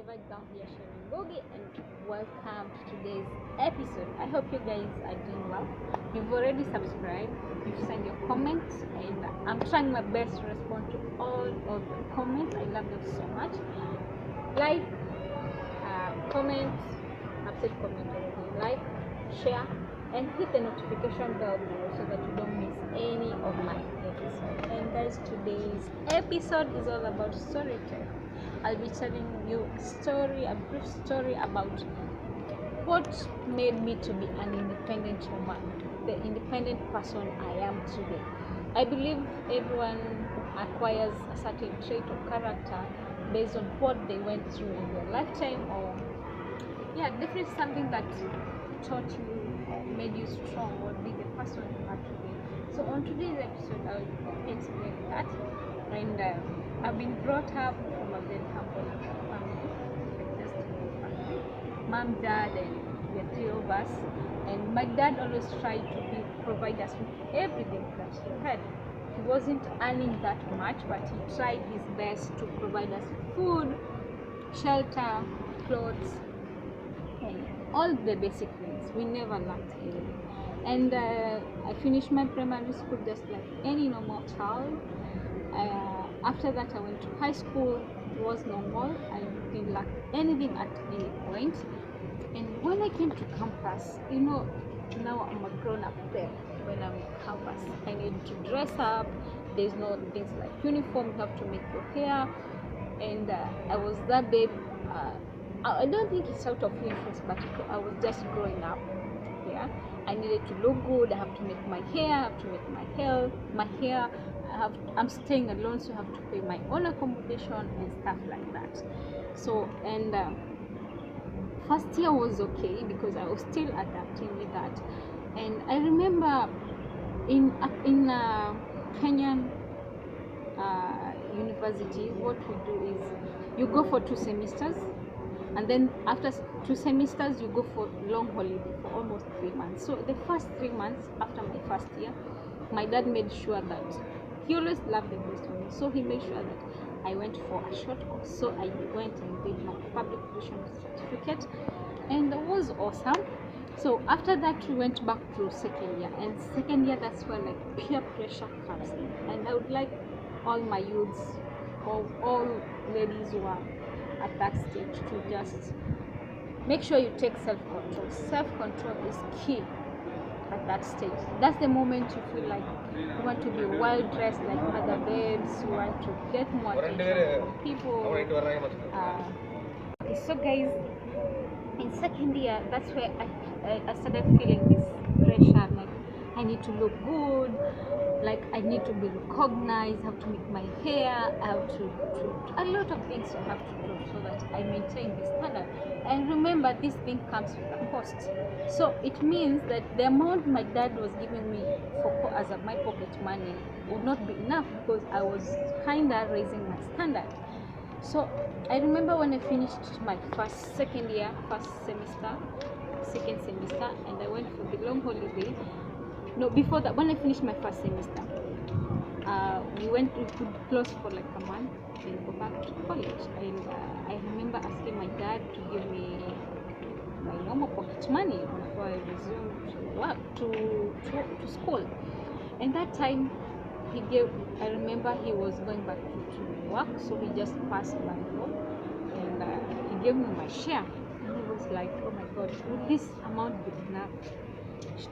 Right down here sharing Gogi, and welcome to today's episode. I hope you guys are doing well. You've already subscribed, you've sent your comments, and I'm trying my best to respond to all of the comments. I love them so much. Like, comment, I've said comment already. Like, share, and hit the notification bell below so that you don't miss any of my episodes. And guys, today's episode is all about storytelling. I'll be telling you a brief story about what made me to be an independent woman, the independent person I am today. I believe everyone acquires a certain trait of character based on what they went through in their lifetime, or definitely something that taught you or made you strong or be the person you are today. So on today's episode, I'll explain that. And I've been brought up from a very humble family, just family, mom, dad, and the three of us. And my dad always tried to provide us with everything that he had. He wasn't earning that much, but he tried his best to provide us food, shelter, clothes, and all the basic needs. We never lacked anything. And I finished my primary school just like any normal child. After that, I went to high school. It was normal. I didn't lack anything at any point. And when I came to campus, now I'm a grown-up there. When I'm on campus, I need to dress up. There's no things like uniform. You have to make your hair. And I was that babe. I don't think it's out of influence, but I was just growing up. Yeah, I needed to look good. I have to make my hair. I have to make my hair. I'm staying alone, so I have to pay my own accommodation and stuff like that. So, and first year was okay because I was still adapting with that. And I remember in Kenyan universities, what we do is you go for 2 semesters, and then after 2 semesters you go for long holiday for almost 3 months. So the first 3 months after my first year, my dad made sure that he always loved the best for me, so he made sure that I went for a short course. So I went and did my public relation certificate, and it was awesome. So after that, we went back to second year, and second year, that's where like peer pressure comes in. And I would like all my youths, or all ladies who are at that stage, to just make sure you take self-control. Self-control is key at that stage. That's the moment you feel like you want to be well dressed like other babes, you want to get more attention from people. So guys, in second year, that's where I started feeling this pressure, like I need to look good, like I need to be recognized, I have to make my hair, I have to a lot of things you have to do so that I maintain the standard. And remember, this thing comes with a cost. So it means that the amount my dad was giving me as my pocket money would not be enough, because I was kind of raising my standard. So I remember when I finished my second semester, and I went for the long holiday. No, before that, when I finished my first semester, we could close for like a month and go back to college. And I remember asking my dad to give me my normal pocket money before I resumed to work to school. And that time, I remember he was going back to work, so he just passed by home, and he gave me my share. And I was like, oh my God, would this amount be enough?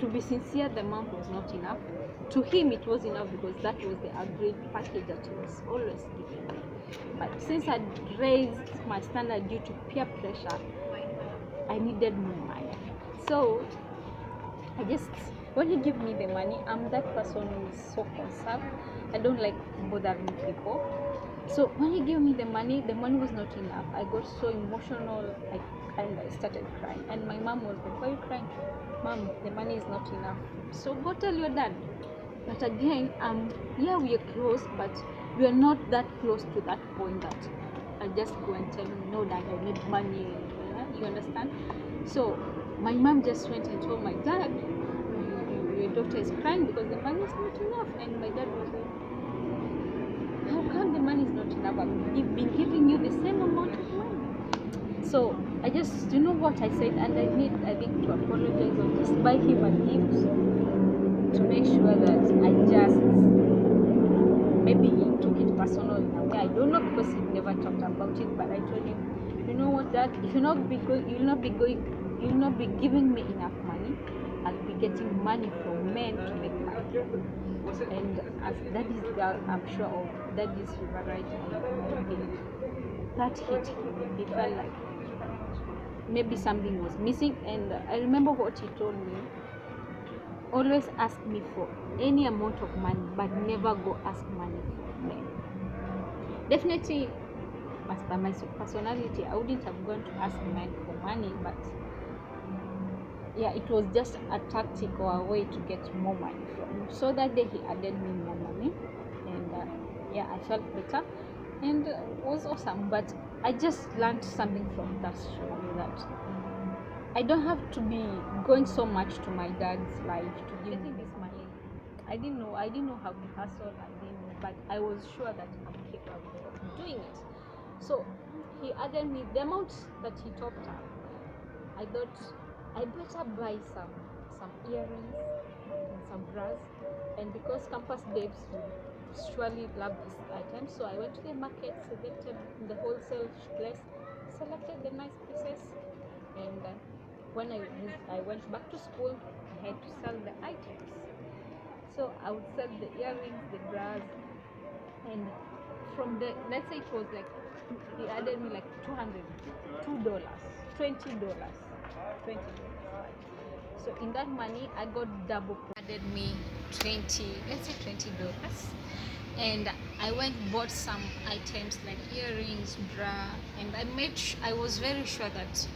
To be sincere, the amount was not enough. To him, it was enough because that was the agreed package that he was always giving me. But since I'd raised my standard due to peer pressure, I needed more money. So when he gave me the money, I'm that person who is so conserved. I don't like bothering people. So when he gave me the money was not enough. I got so emotional, and I started crying. And my mom was like, why are you crying? Mom, the money is not enough. So go tell your dad. But again, we are close, but we are not that close to that point that I just go and tell him, no dad, I need money. You understand? So my mom just went and told my dad, your daughter is crying because the money is not enough. And my dad was like, how come the money is not enough? I've been giving you the same amount of money. So I just, you know what I said, and I think to apologize or just buy him a gift to make sure that I just, maybe he took it personal in a way. I don't know, because he never talked about it. But I told him, you know what, Dad, if you'll not be giving me enough money. I'll be getting money from men to make money. And as that is girl, I'm sure of that is favorite. And that hit him. He felt like maybe something was missing. And I remember what he told me: always ask me for any amount of money, but never go ask money from men. Definitely, as per my personality, I wouldn't have gone to ask men for money, but yeah, it was just a tactic or a way to get more money from him. So that day he added me more money, and yeah, I felt better, and it was awesome. But I just learned something from that story, that I don't have to be going so much to my dad's life to give me this money. I didn't know how to hustle. I didn't know, but I was sure that I'm capable of doing it. So he added me the amount that he topped up. I thought I better buy some earrings and some bras, and because campus babes would surely love this item, so I went to the market, selected the wholesale place, selected the nice pieces, and when I went back to school, I had to sell the items. So I would sell the earrings, the bras, and from the, let's say it was like, he added me like $200, $20, so in that money I got double. Added me 20, let's say $20, and I went bought some items like earrings, bra, and I was very sure that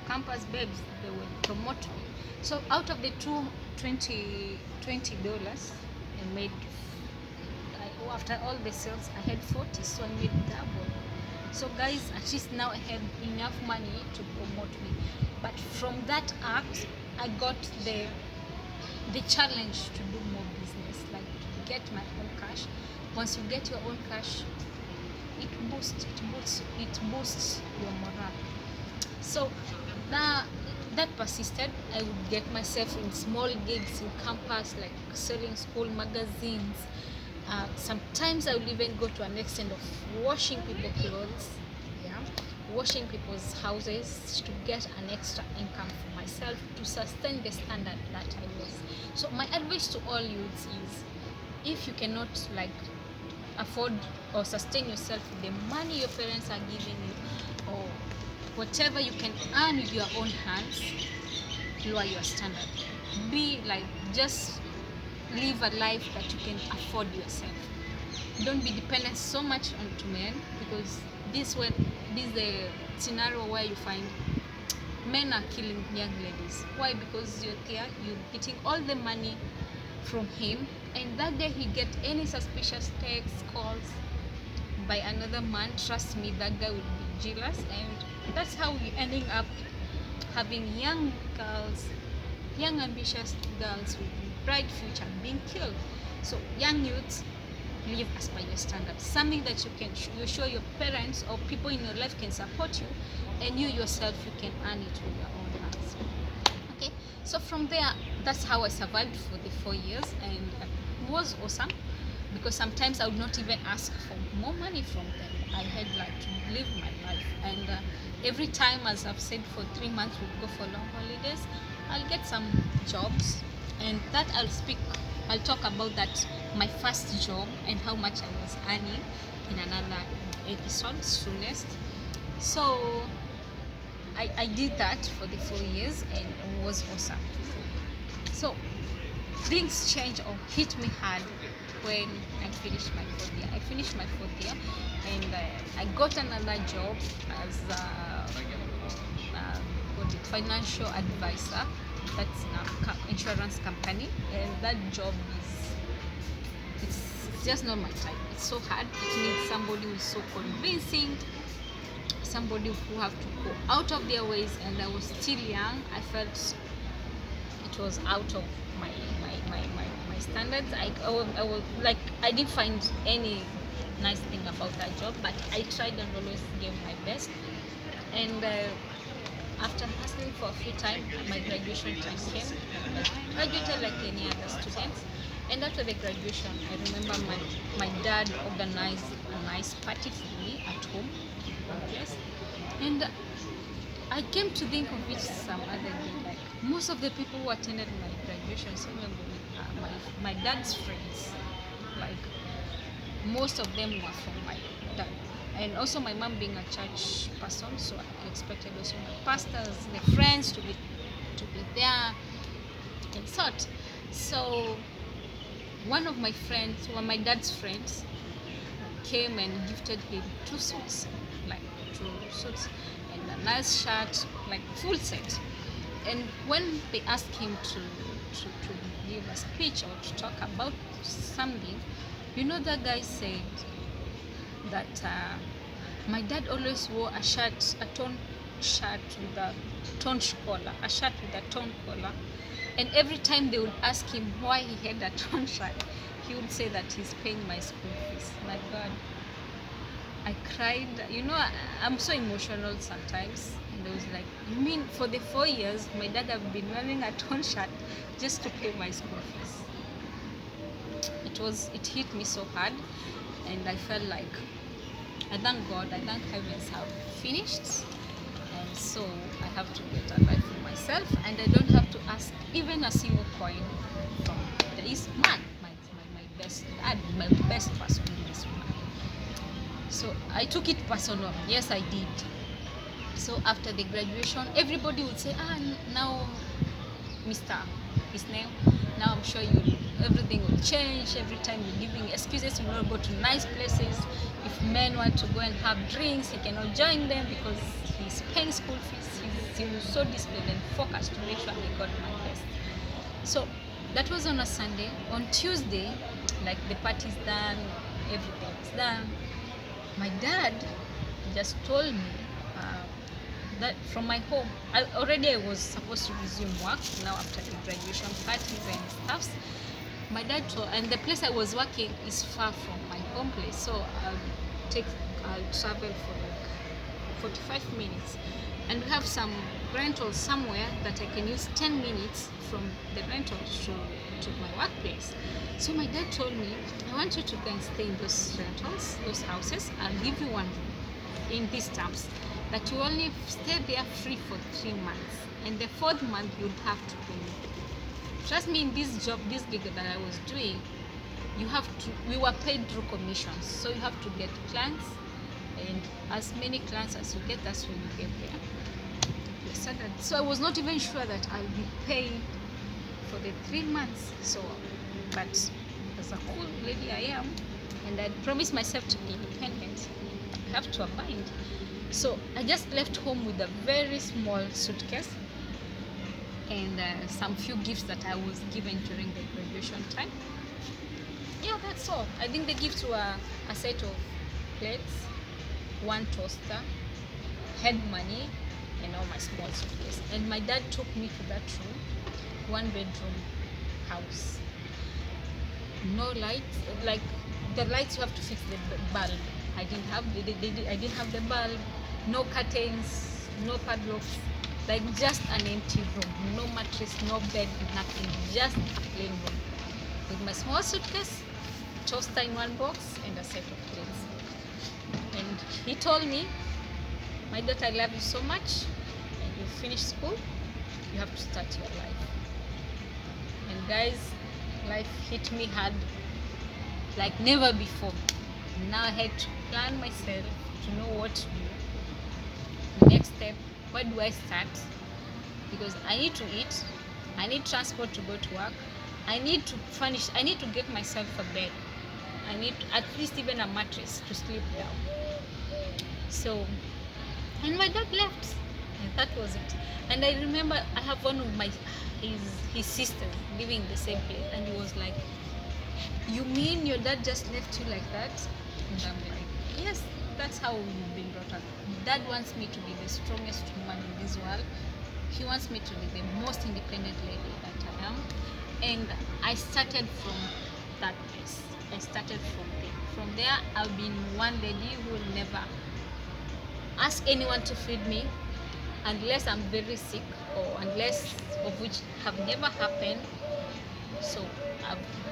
campus babes, they will promote me. So out of the $20, I made, after all the sales, I had 40, so I made double. So guys, at least now I have enough money to promote me. But from that act, I got the challenge to do more business, like to get my own cash. Once you get your own cash, it boosts your morale. So now that persisted, I would get myself in small gigs in campus, like selling school magazines. Sometimes I would even go to an extent of washing people's clothes, washing people's houses, to get an extra income for myself, to sustain the standard that I was. So my advice to all youths is, if you cannot like afford or sustain yourself with the money your parents are giving you, or whatever you can earn with your own hands, lower your standard. Be like, just live a life that you can afford yourself. Don't be dependent so much on men, because this is the scenario where you find men are killing young ladies. Why? Because you're there, you're getting all the money from him, and that day he get any suspicious texts, calls by another man, trust me, that guy will be jealous, and that's how you're ending up having young ambitious girls with bright future being killed. So young youths, live as per your standards, something that you show your parents or people in your life can support you, and you yourself, you can earn it with your own hands. Okay, so from there, that's how I survived for the 4 years, and it was awesome, because sometimes I would not even ask for more money from them. I had like to live my life, and every time, as I've said, for 3 months we'd go for long holidays, I'll get some jobs, and that I'll talk about that, my first job and how much I was earning, in another episode soonest. So I did that for the 4 years, and it was awesome. So things changed or hit me hard when I finished my 4th year. I finished my 4th year, and I got another job as a financial advisor. That's in an insurance company, and that job it's just not my type. It's so hard. It needs somebody who is so convincing, somebody who have to go out of their ways, and I was still young. I felt it was out of my standards. I didn't find any nice thing about that job, but I tried and always gave my best. And after hustling for a few time, my graduation time came. I graduated like any other students. And after the graduation, I remember my dad organized a nice party for me at home. Yes. And I came to think of it some other day. Like most of the people who attended my graduation, some of them were my dad's friends. Like most of them were from my dad. And also my mom being a church person, so I expected also my pastors, the friends to be there and sort. So one of my friends, my dad's friends, came and gifted him 2 suits, like 2 suits and a nice shirt, like full set. And when they asked him to give a speech or to talk about something, that guy said that my dad always wore a torn shirt with a torn collar, a shirt with a torn collar. And every time they would ask him why he had a torn shirt, he would say that he's paying my school fees. My God, I cried. I'm so emotional sometimes. And I was like, you mean for the 4 years my dad have been wearing a torn shirt just to pay my school fees? It hit me so hard, and I felt like I thank God, I thank heavens have finished, and so I have to get a life for myself, and I don't have to ask even a single coin from this man, my best dad, my best person in this world. So I took it personal. Yes, I did. So after the graduation, everybody would say, now Mr. his name, now I'm sure everything will change. Every time you're giving excuses, you will not go to nice places. If men want to go and have drinks, he cannot join them because he's paying school fees. He was so disciplined and focused to make sure I got my best. So that was on a Sunday. On Tuesday, like the party's done, everything is done, my dad just told me that from my home, I was supposed to resume work now after the graduation parties and stuffs. My dad told, and the place I was working is far from my home place, so I'll travel for like 45 minutes, and we have some rental somewhere that I can use 10 minutes from the rental to my workplace. So my dad told me, I want you to go and stay in those rentals, those houses. I'll give you one room in these terms, that you only stay there free for 3 months, and the 4th month you'd have to pay me. Trust me, in this gig that I was doing, we were paid through commissions, so you have to get clients, and as many clients as you get, that's when you get there. So I was not even sure that I'll be paid for the 3 months. So, but as a cool lady I am, and I promised myself to be independent, I have to abide. So I just left home with a very small suitcase and some few gifts that I was given during the graduation time. Yeah, that's all. I think the gifts were a set of plates, 1 toaster, head money, and all my small suitcase. And my dad took me to that room, 1-bedroom house. No lights, like the lights you have to fix the bulb. I didn't have the bulb. No curtains, no padlocks, like just an empty room. No mattress, no bed, nothing. Just a plain room with my small suitcase, toaster in 1 box, and a set of plates. And he told me, my daughter, I love you so much, and you finish school, you have to start your life. And guys, life hit me hard like never before. Now I had to plan myself to know what to do. The next step, where do I start? Because I need to eat, I need transport to go to work, I need to get myself a bed, I need at least even a mattress to sleep down. So, and my dad left, and that was it. And I remember I have one of his sisters living in the same place, and he was like, you mean your dad just left you like that? And I'm like, yes, that's how we've been brought up. Dad wants me to be the strongest woman in this world. He wants me to be the most independent lady that I am. And I started from that place. I started from there. From there, I've been one lady who will never ask anyone to feed me unless I'm very sick, or unless of which have never happened. So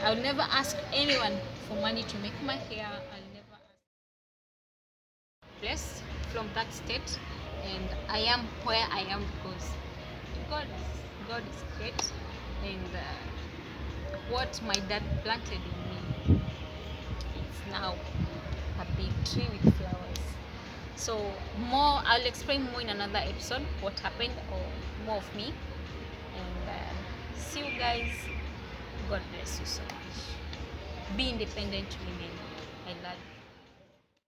I'll never ask anyone for money to make my hair. I'll never ask. Blessed from that state, and I am where I am because God, God is great, and what my dad planted in me, it's now a big tree with flowers. So more, I'll explain more in another episode what happened, or more of me, and see you guys. God bless you so much. Be independent women.